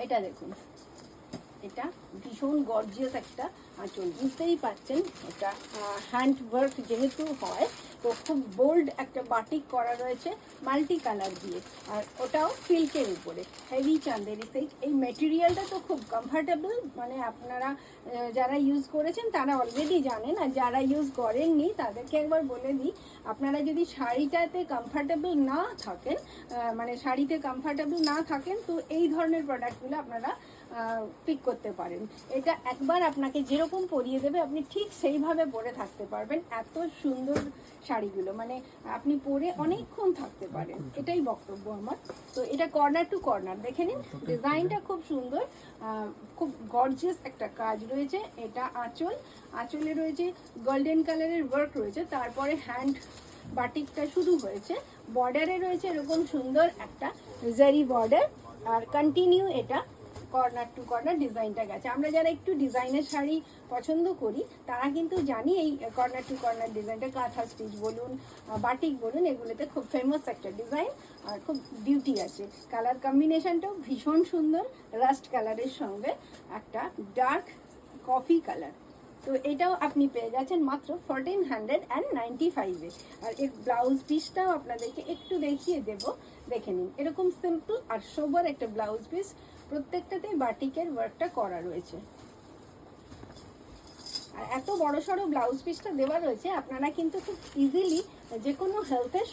এটা দেখুন, এটা ভীষণ গর্জিয়াস একটা আঁচল, বুঝতেই পাচ্ছেন এটা হ্যান্ড ওয়ার্ক যেহেতু হয়, তো খুব বোল্ড একটা বাটিক করা রয়েছে মাল্টি কালার দিয়ে, আর ওটাও সিল্কের উপরে হেভি চান্দেরি সিল্ক। এই মেটেরিয়ালটা তো খুব কমফর্টেবল, মানে আপনারা যারা ইউজ করেছেন তারা অলরেডি জানেন, আর যারা ইউজ করেননি তাদেরকে একবার বলে দিই, আপনারা যদি শাড়িটাতে কমফর্টেবল না থাকেন, মানে শাড়িতে কমফর্টেবল না থাকেন, তো এই ধরনের প্রোডাক্টগুলো আপনারা পিক করতে পারেন। এটা একবার আপনাকে যেরকম পরিয়ে দেবে আপনি ঠিক সেইভাবে পরে থাকতে পারবেন। এত সুন্দর শাড়িগুলো, মানে আপনি পরে অনেকক্ষণ থাকতে পারেন, এটাই বক্তব্য আমার। তো এটা কর্নার টু কর্নার দেখে নিন, ডিজাইনটা খুব সুন্দর, খুব গর্জিয়াস একটা কাজ রয়েছে। এটা আঁচল, আঁচলে রয়েছে গোল্ডেন কালারের ওয়ার্ক রয়েছে, তারপরে হ্যান্ড বাটিকটা শুরু হয়েছে, বর্ডারে রয়েছে এরকম সুন্দর একটা জারি বর্ডার, আর কন্টিনিউ এটা কর্নার টু কর্নার ডিজাইনটা গেছে। আমরা যারা একটু ডিজাইনের শাড়ি পছন্দ করি তারা কিন্তু জানি এই কর্নার টু কর্নার ডিজাইনটা, কাঁথা স্টিচ বলুন, বাটিক বলুন, এগুলোতে খুব ফেমাস একটা ডিজাইন, আর খুব বিউটি আছে। কালার কম্বিনেশনটাও ভীষণ সুন্দর, রাস্ট কালারের সঙ্গে একটা ডার্ক কফি কালার। তো এটাও আপনি পেয়ে যাচ্ছেন মাত্র 1495-এ। আর এর ব্লাউজ পিসটাও আপনাদেরকে একটু দেখিয়ে দেব, দেখে নিন। এরকম সিম্পল আর সোবার একটা ব্লাউজ পিস, প্রত্যেকটাতেই বাটিকের ওয়ার্কটা করা রয়েছে। আর এত বড় সড়ো ব্লাউজ পিসটা দেওয়া রয়েছে, আপনারা কিন্তু খুব ইজিলি যে কোনো হেলথের